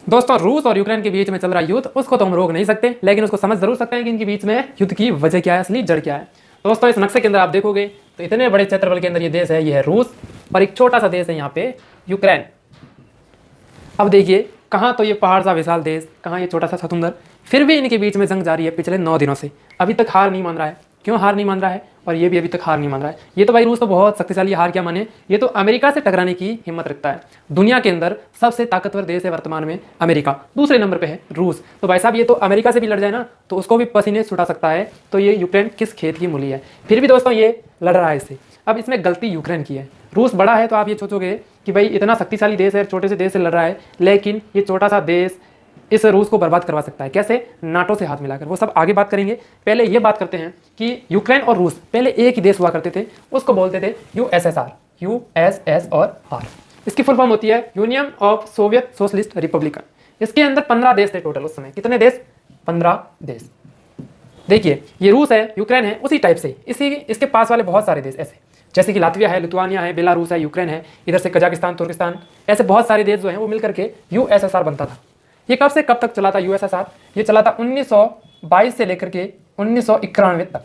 दोस्तों, रूस और यूक्रेन के बीच में चल रहा युद्ध, उसको तो हम रोक नहीं सकते, लेकिन उसको समझ जरूर सकते हैं कि इनके बीच में युद्ध की वजह क्या है, असली जड़ क्या है। दोस्तों, इस नक्शे के अंदर आप देखोगे तो इतने बड़े क्षेत्रफल के अंदर ये देश है, ये है रूस, और एक छोटा सा देश है यहाँ पे यूक्रेन। अब देखिए, कहाँ तो ये पहाड़ सा विशाल देश, कहाँ ये छोटा सा समुंदर, फिर भी इनके बीच में जंग जारी है पिछले 9 दिनों से। अभी तक हार नहीं मान रहा है। क्यों हार नहीं मान रहा है? और ये भी अभी तक हार नहीं मान रहा है। ये तो भाई रूस तो बहुत शक्तिशाली है, हार क्या माने, ये तो अमेरिका से टकराने की हिम्मत रखता है। दुनिया के अंदर सबसे ताकतवर देश है वर्तमान में अमेरिका, दूसरे नंबर पे है रूस। तो भाई साहब, ये तो अमेरिका से भी लड़ जाए ना तो उसको भी पसीने छुटा सकता है। तो ये यूक्रेन किस खेत की मूली है? फिर भी दोस्तों ये लड़ रहा है इससे। अब इसमें गलती यूक्रेन की है। रूस बड़ा है तो आप ये सोचोगे कि भाई इतना शक्तिशाली देश है, छोटे से देश से लड़ रहा है, लेकिन ये छोटा सा देश इस रूस को बर्बाद करवा सकता है। कैसे? नाटो से हाथ मिलाकर। वो सब आगे बात करेंगे। पहले ये बात करते हैं कि यूक्रेन और रूस पहले एक ही देश हुआ करते थे, उसको बोलते थे यूएसएसआर, यूएसएस और आर। इसकी फुल फॉर्म होती है union of Soviet socialist Republican. इसके अंदर 15 देश थे टोटल उस समय। कितने देश? 15 देश। देखिए, ये रूस है, यूक्रेन है, उसी टाइप से इसी इसके पास वाले बहुत सारे देश ऐसे, जैसे कि लातविया है, लिथुआनिया है, बेलारूस है, यूक्रेन है, इधर से कजाकिस्तान, तुर्किस्तान, ऐसे बहुत सारे देश जो हैं वो मिलकर के यूएसएसआर बनता था। ये कब से कब तक चला था यूएसएसआर? ये चला था 1922 से लेकर के 1991 तक।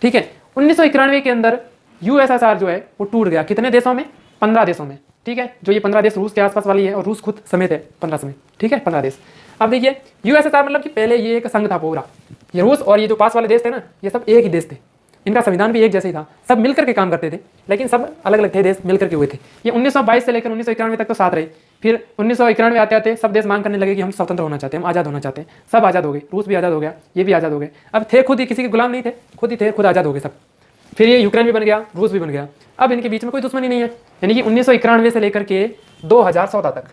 ठीक है, 1991 के अंदर यूएसएसआर जो है वो टूट गया। कितने देशों में? 15 देशों में। ठीक है, जो ये 15 देश रूस के आसपास वाली है, और रूस खुद समेत है 15 समेत। ठीक है, 15 देश। अब देखिए, यूएसएसआर मतलब कि पहले ये एक संघ था पूरा। ये रूस और ये जो पास वाले देश थे ना, ये सब एक ही देश थे। इनका संविधान भी एक जैसे ही था, सब मिलकर के काम करते थे, लेकिन सब अलग अलग थे, देश मिलकर के हुए थे। ये 1922 से लेकर 1991 तक तो साथ रहे। फिर 1991 आते आते सब देश मांग करने लगे कि हम स्वतंत्र होना चाहते हैं, हम आज़ाद होना चाहते हैं। सब आज़ाद हो गए, रूस भी आज़ाद हो गया, ये भी आज़ाद हो गए। अब थे खुद ही, किसी के गुलाम नहीं थे, खुद ही थे, खुद आज़ाद हो गए सब। फिर ये यूक्रेन भी बन गया, रूस भी बन गया। अब इनके बीच में कोई दुश्मनी नहीं है। यानी कि 1991 से लेकर के 2014 तक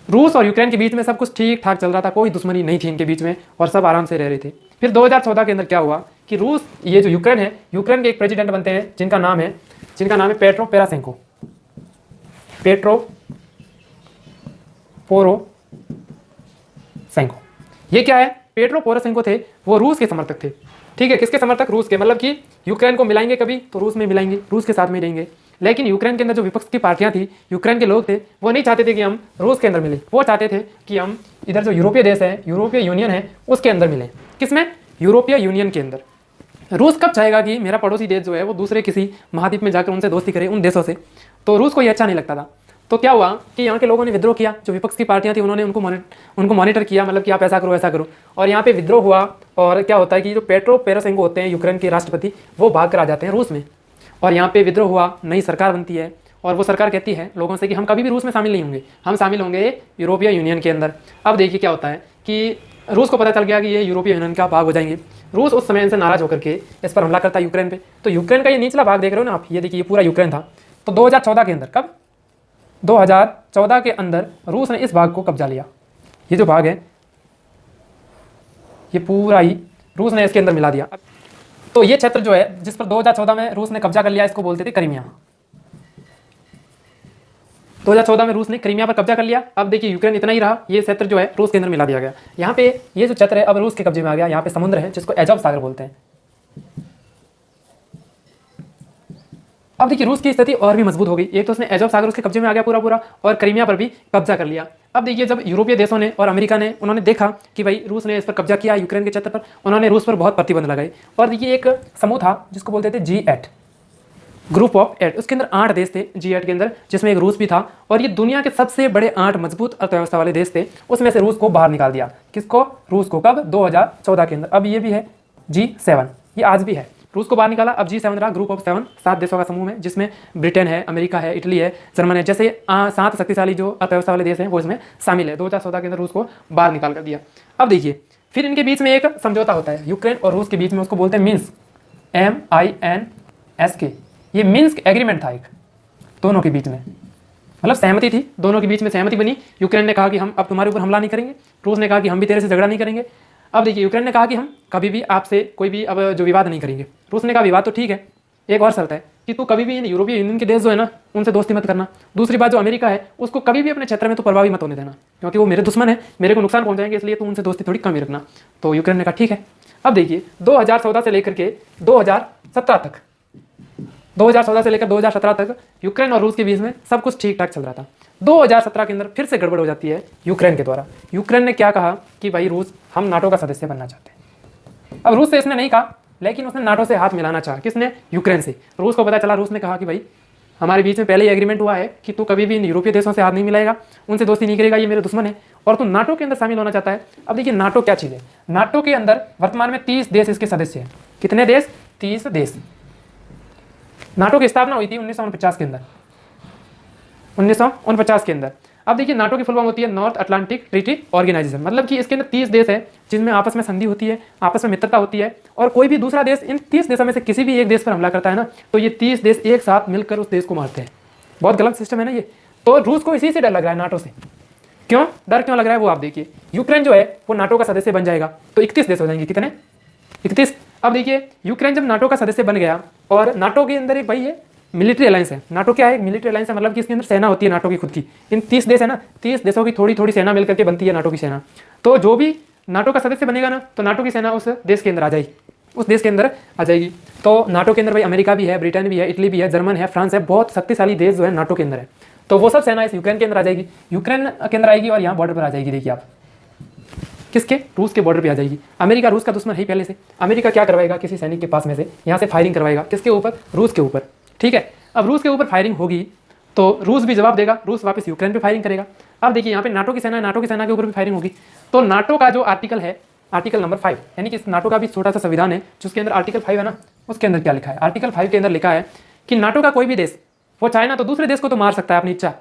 रूस और यूक्रेन के बीच में सब कुछ ठीक ठाक चल रहा था, कोई दुश्मनी नहीं थी इनके बीच में, और सब आराम से रह रहे थे। फिर 2014 के अंदर क्या हुआ कि रूस, ये जो यूक्रेन है, यूक्रेन के एक प्रेसिडेंट बनते हैं जिनका नाम है पेट्रो पेरासेंको। Petro Poroshenko. ये क्या है? पेट्रो पोरोशेंको थे, वो रूस के समर्थक थे। ठीक है, किसके समर्थक? रूस के। मतलब कि यूक्रेन को मिलाएंगे कभी तो रूस में मिलाएंगे, रूस के साथ में रहेंगे। लेकिन यूक्रेन के अंदर जो विपक्ष की पार्टियां थी, यूक्रेन के लोग थे, वो नहीं चाहते थे कि हम रूस के अंदर मिले। वो चाहते थे कि हम इधर जो यूरोपीय देश है, यूरोपीय यूनियन है, उसके अंदर मिलें। किसमें? यूरोपीय यूनियन के अंदर। रूस कब चाहेगा कि मेरा पड़ोसी देश जो है वो दूसरे किसी महाद्वीप में जाकर उनसे दोस्ती करे, उन देशों से? तो रूस को ये अच्छा नहीं लगता था। तो क्या हुआ कि यहाँ के लोगों ने विद्रोह किया, जो विपक्ष की पार्टियां थी उन्होंने उनको मॉनिटर किया, मतलब कि आप ऐसा करो ऐसा करो, और यहाँ पे विद्रोह हुआ। और क्या होता है कि जो पेट्रो पेरोशेंको होते हैं यूक्रेन के राष्ट्रपति, वो भाग कर आ जाते हैं रूस में, और यहाँ पे विद्रोह हुआ, नई सरकार बनती है, और वो सरकार कहती है लोगों से कि हम कभी भी रूस में शामिल नहीं होंगे, हम शामिल होंगे यूरोपीय यूनियन के अंदर। अब देखिए क्या होता है कि रूस को पता चल गया कि ये यूरोपीय यूनियन का भाग हो जाएंगे। रूस उस समय इनसे नाराज होकर के इस पर हमला करता है यूक्रेन पे। तो यूक्रेन का ये निचला भाग देख रहे हो ना आप, ये देखिए, ये पूरा यूक्रेन था। तो 2014 के अंदर, कब? 2014 के अंदर रूस ने इस भाग को कब्जा लिया। ये जो भाग है ये पूरा ही रूस ने इसके अंदर मिला दिया। तो ये क्षेत्र जो है जिस पर 2014 में रूस ने कब्जा कर लिया, इसको बोलते थे क्रीमिया। 2014 में रूस ने क्रीमिया पर कब्जा कर लिया। अब देखिए, यूक्रेन इतना ही रहा, ये क्षेत्र जो है रूस के अंदर मिला दिया गया। यहाँ पे ये जो क्षेत्र है अब रूस के कब्जे में आ गया। यहाँ पे समुद्र है जिसको एजोव सागर बोलते हैं। अब देखिए, रूस की स्थिति और भी मजबूत हो गई। एक तो उसने एजोव सागर उसके कब्जे में आ गया पूरा पूरा, और क्रीमिया पर भी कब्जा कर लिया। अब देखिए, जब यूरोपीय देशों ने और अमेरिका ने, उन्होंने देखा कि भाई रूस ने इस पर कब्जा किया यूक्रेन के क्षेत्र पर, उन्होंने रूस पर बहुत प्रतिबंध लगाए। और देखिए, एक समूह था जिसको बोलते थे G8, ग्रुप ऑफ 8। उसके अंदर 8 देश थे G8 के अंदर, जिसमें एक रूस भी था। और ये दुनिया के सबसे बड़े 8 मजबूत अर्थव्यवस्था वाले देश थे, उसमें से रूस को बाहर निकाल दिया। किसको? रूस को। कब? 2014 के अंदर। अब ये भी है G7, ये आज भी है, रूस को बाहर निकाला। अब G7 रहा, ग्रुप ऑफ 7, 7 देशों का समूह है, जिसमें ब्रिटेन है, अमेरिका है, इटली है, जर्मन है, जैसे 7 शक्तिशाली जो अर्थव्यवस्था वाले देश हैं वो इसमें शामिल है। 2014 के अंदर रूस को बाहर निकाल कर दिया। अब देखिए, फिर इनके बीच में एक समझौता होता है यूक्रेन और रूस के बीच में, उसको बोलते हैं मिन्स्क, MINSK। ये मिन्स्क एग्रीमेंट था एक, दोनों के बीच में, मतलब सहमति थी, दोनों के बीच में सहमति बनी। यूक्रेन ने कहा कि हम अब तुम्हारे ऊपर हमला नहीं करेंगे, रूस ने कहा कि हम भी तेरे से झगड़ा नहीं करेंगे। अब देखिए, यूक्रेन ने कहा कि हम कभी भी आपसे कोई भी अब जो विवाद नहीं करेंगे। रूस ने कहा विवाद तो ठीक है, एक और शर्त है कि तू कभी भी इन यूरोपीय यूनियन के देश जो है ना, उनसे दोस्ती मत करना। दूसरी बात, जो अमेरिका है उसको कभी भी अपने क्षेत्र में तो प्रभावी मत होने देना, क्योंकि वो मेरे दुश्मन है, मेरे को नुकसान पहुंचाएंगे, इसलिए तू उनसे दोस्ती थोड़ी कम ही रखना। तो यूक्रेन ने कहा ठीक है। अब देखिए, 2014 से लेकर के 2017 तक, 2014 से लेकर 2017 तक यूक्रेन और रूस के बीच में सब कुछ ठीक ठाक चल रहा था। 2017 के अंदर फिर से गड़बड़ हो जाती है यूक्रेन के द्वारा। यूक्रेन ने क्या कहा कि भाई रूस, हम नाटो का सदस्य बनना चाहते हैं। अब रूस से इसने नहीं कहा, लेकिन उसने नाटो से हाथ मिलाना चाहा। किसने? यूक्रेन से। रूस को पता चला, रूस ने कहा कि भाई हमारे बीच में पहले ही एग्रीमेंट हुआ है कि तू कभी भी इन यूरोपीय देशों से हाथ नहीं मिलाएगा, उनसे दोस्ती नहीं करेगा, ये मेरे दुश्मन है, और तू नाटो के अंदर शामिल होना चाहता है। अब देखिए नाटो क्या चीज़ है। नाटो के अंदर वर्तमान में 30 देश इसके सदस्य हैं। कितने देश? 30 देश। नाटो की स्थापना हुई थी 1949 के अंदर, 1949 के अंदर। अब देखिए नाटो की फुल फॉर्म होती है नॉर्थ अटलांटिक ट्रीटी ऑर्गेनाइजेशन, मतलब कि इसके अंदर 30 देश है जिनमें आपस में संधि होती है, आपस में मित्रता होती है, और कोई भी दूसरा देश इन 30 देशों में से किसी भी एक देश पर हमला करता है ना, तो ये 30 देश एक साथ मिलकर उस देश को मारते हैं। बहुत गलत सिस्टम है ना ये। तो रूस को इसी से डर लग रहा है, नाटो से। क्यों डर क्यों लग रहा है वो आप देखिए। यूक्रेन जो है वो नाटो का सदस्य बन जाएगा तो 31 देश हो जाएंगे। कितने? 31। अब देखिए यूक्रेन जब नाटो का सदस्य बन गया, और नाटो के अंदर एक भाई है मिलिट्री अलायंस है। नाटो क्या है? मिलिट्री अलायंस है, मतलब कि इसके अंदर सेना होती है नाटो की खुद की। इन 30 देश है ना, 30 देशों की थोड़ी थोड़ी सेना मिलकर के बनती है नाटो की सेना। तो जो भी नाटो का सदस्य बनेगा ना, तो नाटो की सेना उस देश के अंदर आ जाएगी, उस देश के अंदर आ जाएगी। तो नाटो के अंदर भाई अमेरिका भी है, ब्रिटेन भी है, इटली भी है, जर्मन है, फ्रांस है, बहुत शक्तिशाली देश जो है नाटो के अंदर है। तो वो सब सेना इस यूक्रेन के अंदर आ जाएगी, यूक्रेन के अंदर आएगी, और यहाँ बॉर्डर पर आ जाएगी। देखिए आप, किसके? रूस के बॉर्डर पे आ जाएगी। अमेरिका रूस का दुश्मन है पहले से। अमेरिका क्या करवाएगा? किसी सैनिक के पास में से यहाँ से फायरिंग करवाएगा। किसके ऊपर? रूस के ऊपर। ठीक है, अब रूस के ऊपर फायरिंग होगी तो रूस भी जवाब देगा, रूस वापस यूक्रेन पे फायरिंग करेगा। अब देखिए यहाँ पे नाटो की सेना है, नाटो की सेना के ऊपर भी फायरिंग होगी। तो नाटो का जो आर्टिकल है, आर्टिकल नंबर 5, यानी कि इस नाटो का भी छोटा सा संविधान है जिसके अंदर आर्टिकल 5 है ना, उसके अंदर क्या लिखा है? आर्टिकल 5 के अंदर लिखा है कि नाटो का कोई भी देश, वो चाहे ना तो दूसरे देश को तो मार सकता है अपनी इच्छा,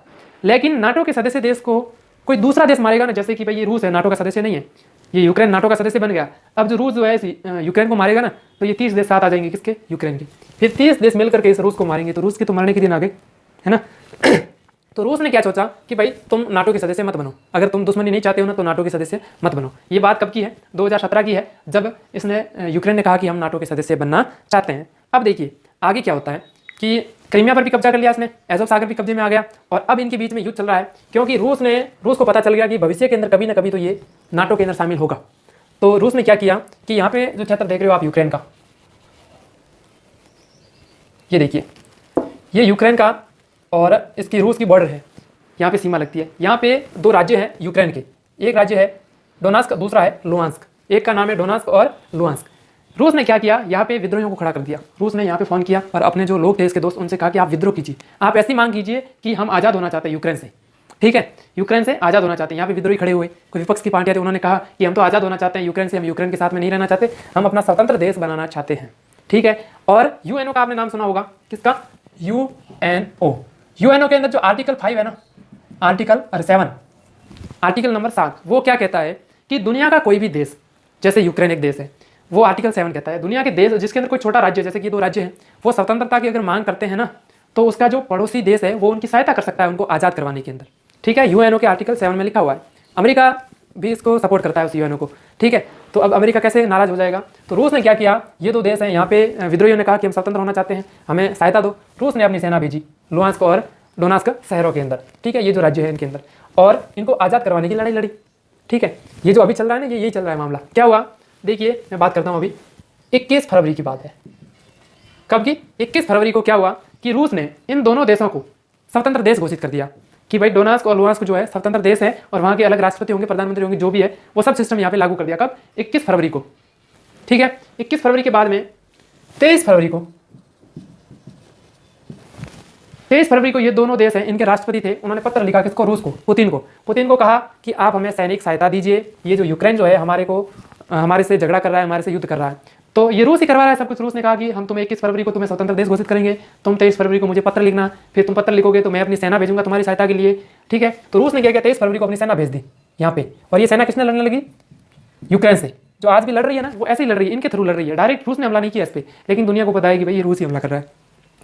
लेकिन नाटो के सदस्य देश को कोई दूसरा देश मारेगा ना, जैसे कि भाई ये रूस है, नाटो का सदस्य नहीं है, ये यूक्रेन नाटो का सदस्य बन गया। अब जो रूस जो है यूक्रेन को मारेगा ना, तो ये 30 देश साथ आ जाएंगे। किसके? यूक्रेन के। फिर 30 देश मिलकर के इस रूस को मारेंगे, तो रूस के तो मरने के दिन आ गए, है ना। तो रूस ने क्या सोचा कि भाई तुम नाटो के सदस्य मत बनो, अगर तुम दुश्मनी नहीं चाहते हो ना तो नाटो के सदस्य मत बनो। ये बात कब की है? 2017 की है, जब इसने यूक्रेन ने कहा कि हम नाटो के सदस्य बनना चाहते हैं। अब देखिए आगे क्या होता है कि क्रीमिया पर भी कब्जा कर लिया इसने, एज़ोव सागर भी कब्जे में आ गया, और अब इनके बीच में युद्ध चल रहा है, क्योंकि रूस को पता चल गया कि भविष्य के अंदर कभी ना कभी तो ये नाटो के अंदर शामिल होगा। तो रूस ने क्या किया कि यहाँ पे जो क्षेत्र देख रहे हो आप यूक्रेन का, ये देखिए, ये यूक्रेन का और इसकी रूस की बॉर्डर है, यहाँ पे सीमा लगती है। यहाँ पे 2 राज्य हैं यूक्रेन के, एक राज्य है डोनास्क, दूसरा है लुहांस्क। एक का नाम है डोनास्क और लुहांस्क। रूस ने क्या किया? यहाँ पे विद्रोहियों को खड़ा कर दिया। रूस ने यहाँ पे फ़ोन किया और अपने जो लोग थे इसके दोस्त, उनसे कहा कि आप विद्रोह कीजिए, आप ऐसी मांग कीजिए कि हम आज़ाद होना चाहते हैं यूक्रेन से। ठीक है, यूक्रेन से आज़ाद होना चाहते हैं। यहाँ पे विद्रोही खड़े हुए, कोई विपक्ष की पार्टियाँ थी, उन्होंने कहा कि हम तो आज़ाद होना चाहते हैं यूक्रेन से, हम यूक्रेन के साथ में नहीं रहना चाहते, हम अपना स्वतंत्र देश बनाना चाहते हैं। ठीक है, और यूएनओ का आपने नाम सुना होगा, किसका? यूएनओ। यूएनओ के अंदर जो आर्टिकल 5 है ना, आर्टिकल 7, आर्टिकल नंबर 7, वो क्या कहता है कि दुनिया का कोई भी देश, जैसे यूक्रेन एक देश है, वो आर्टिकल 7 कहता है दुनिया के देश जिसके अंदर कोई छोटा राज्य, जैसे कि 2 राज्य हैं, वो स्वतंत्रता की अगर मांग करते हैं ना, तो उसका जो पड़ोसी देश है वो उनकी सहायता कर सकता है उनको आज़ाद करवाने के अंदर। ठीक है, यूएनओ के आर्टिकल 7 में लिखा हुआ है। अमेरिका भी इसको सपोर्ट करता है उस यूएनओ को। ठीक है, तो अब अमेरिका कैसे नाराज हो जाएगा? तो रूस ने क्या किया, ये 2 देश हैं, यहाँ पे विद्रोहियों ने कहा कि हम स्वतंत्र होना चाहते हैं, हमें सहायता दो। रूस ने अपनी सेना भेजी लुहांस्क और डोनास्क शहरों के अंदर। ठीक है, ये जो राज्य है इनके अंदर, और इनको आज़ाद करवाने की लड़ाई लड़ी। ठीक है, ये जो अभी चल रहा है ना, यही चल रहा है मामला। क्या हुआ देखिए, मैं बात करता हूँ अभी 21 फरवरी की बात है। कब की? 21 फरवरी को क्या हुआ कि रूस ने इन दोनों देशों को स्वतंत्र देश घोषित कर दिया कि भाई डोनास्क और लुहांस्क जो है स्वतंत्र देश है, और वहाँ के अलग राष्ट्रपति होंगे, प्रधानमंत्री होंगे, जो भी है वो सब सिस्टम यहाँ पे लागू कर दिया। कब? 21 फरवरी को। ठीक है, 21 फरवरी के बाद में 23 फरवरी को, 23 फरवरी को ये दोनों देश हैं, इनके राष्ट्रपति थे, उन्होंने पत्र लिखा किसको? रूस को, पुतिन को कहा कि आप हमें सैनिक सहायता दीजिए, ये जो यूक्रेन जो है हमारे से झगड़ा कर रहा है, हमारे से युद्ध कर रहा है, तो ये रूस ही करवा रहा है सब कुछ। रूस ने कहा कि हम तुम्हें 21 फरवरी को तुम्हें स्वतंत्र देश घोषित करेंगे, तुम 23 फरवरी को मुझे पत्र लिखना, फिर तुम पत्र लिखोगे तो मैं अपनी सेना भेजूंगा तुम्हारी सहायता के लिए। ठीक है, तो रूस ने क्या किया, 23 फरवरी को अपनी सेना भेज दी यहाँ पे, और ये सेना किसने लड़ने लगी? यूक्रेन से, जो आज भी लड़ रही है ना, वो ऐसे ही लड़ रही है, इनके थ्रू लड़ रही है। डायरेक्ट रूस ने हमला नहीं किया इस पर, लेकिन दुनिया को पता है कि भाई ये रूस ही हमला कर रहा है।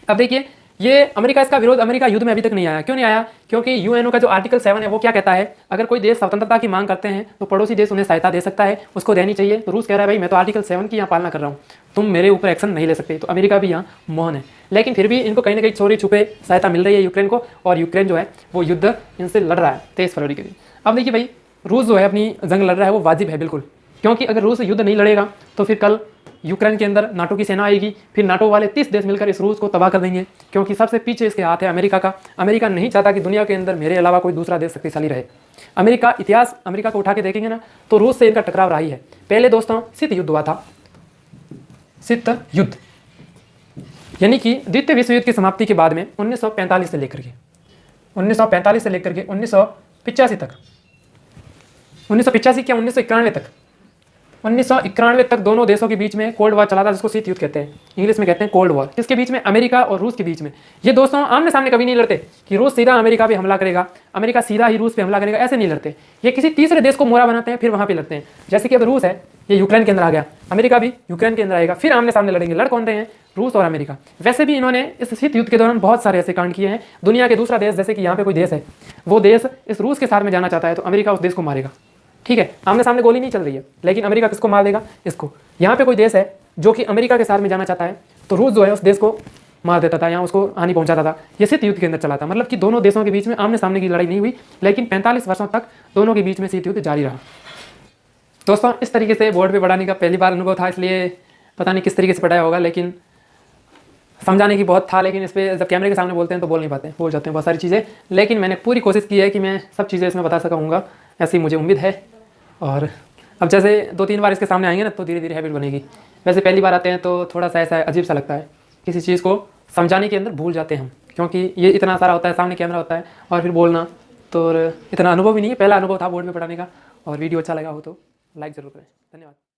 अब देखिए, ये अमेरिका इसका विरोध, अमेरिका युद्ध में अभी तक नहीं आया। क्यों नहीं आया? क्योंकि यूएनओ का जो आर्टिकल 7 है वो क्या कहता है, अगर कोई देश स्वतंत्रता की मांग करते हैं तो पड़ोसी देश उन्हें सहायता दे सकता है, उसको देनी चाहिए। तो रूस कह रहा है भाई मैं तो आर्टिकल 7 की यहाँ पालना कर रहा हूँ, तुम मेरे ऊपर एक्शन नहीं ले सकते। तो अमेरिका भी यहाँ मौन है, लेकिन फिर भी इनको कहीं ना कहीं चोरी छुपे सहायता मिल रही है यूक्रेन को, और यूक्रेन जो है वो युद्ध इनसे लड़ रहा है 23 फरवरी के दिन। अब देखिए भाई, रूस जो है अपनी जंग लड़ रहा है वो वाजिब है बिल्कुल, क्योंकि अगर रूस युद्ध नहीं लड़ेगा तो फिर कल यूक्रेन के अंदर नाटो की सेना आएगी, फिर नाटो वाले 30 देश मिलकर इस रूस को तबाह कर देंगे, क्योंकि सबसे पीछे इसके हाथ है अमेरिका का। अमेरिका नहीं चाहता कि दुनिया के अंदर मेरे अलावा कोई दूसरा देश शक्तिशाली रहे। इतिहास अमेरिका को उठा के देखेंगे ना, तो रूस से इनका टकराव रहा ही है। पहले दोस्तों शीत युद्ध हुआ था, शीत युद्ध, यानी कि द्वितीय विश्व युद्ध की समाप्ति के बाद में 1945 से लेकर के 1985 तक, 1985 क्या 1991 तक दोनों देशों के बीच में कोल्ड वॉर चला था, जिसको शीत युद्ध कहते हैं, इंग्लिश में कहते हैं कोल्ड वॉर। किसके बीच में? अमेरिका और रूस के बीच में। ये दोस्तों आमने सामने कभी नहीं लड़ते कि रूस सीधा अमेरिका पे हमला करेगा, अमेरिका सीधा ही रूस पे हमला करेगा, ऐसे नहीं लड़ते। ये किसी तीसरे देश को मोहरा बनाते हैं, फिर वहाँ पे लड़ते हैं। जैसे कि अब रूस है, ये यूक्रेन के अंदर आ गया, अमेरिका भी यूक्रेन के अंदर आएगा, फिर आमने सामने लड़ेंगे। लड़ कौन रहे हैं? रूस और अमेरिका। वैसे भी इन्होंने इस शीत युद्ध के दौरान बहुत सारे ऐसे कांड किए हैं। दुनिया के दूसरा देश, जैसे कि यहाँ पे कोई देश है, वो देश इस रूस के साथ में जाना चाहता है, तो अमेरिका उस देश को मारेगा। ठीक है, आमने सामने गोली नहीं चल रही है, लेकिन अमेरिका किसको मार देगा? इसको। यहाँ पे कोई देश है जो कि अमेरिका के साथ में जाना चाहता है, तो रूस जो है उस देश को मार देता था, यहाँ उसको हानि पहुंचाता था। ये शीत युद्ध के अंदर चला था। मतलब कि दोनों देशों के बीच में आमने सामने की लड़ाई नहीं हुई, लेकिन 45 वर्षों तक दोनों के बीच में शीत युद्ध जारी रहा। दोस्तों इस तरीके से बोर्ड पे पढ़ाने का पहली बार अनुभव था, इसलिए पता नहीं किस तरीके से पढ़ाया होगा, लेकिन समझाने की बहुत था। लेकिन इस पर जब कैमरे के सामने बोलते हैं तो बोल नहीं पाते, भूल जाते हैं बहुत सारी चीज़ें। लेकिन मैंने पूरी कोशिश की है कि मैं सब चीज़ें इसमें बता सकूँगा, ऐसी मुझे उम्मीद है। और अब जैसे 2-3 बार इसके सामने आएंगे ना, तो धीरे धीरे हैबिट बनेगी। वैसे पहली बार आते हैं तो थोड़ा सा ऐसा अजीब सा लगता है, किसी चीज़ को समझाने के अंदर भूल जाते हैं हम, क्योंकि ये इतना सारा होता है, सामने कैमरा होता है और फिर बोलना, तो इतना अनुभव ही नहीं है। पहला अनुभव था बोर्ड में पढ़ाने का। और वीडियो अच्छा लगा हो तो लाइक ज़रूर करें। धन्यवाद।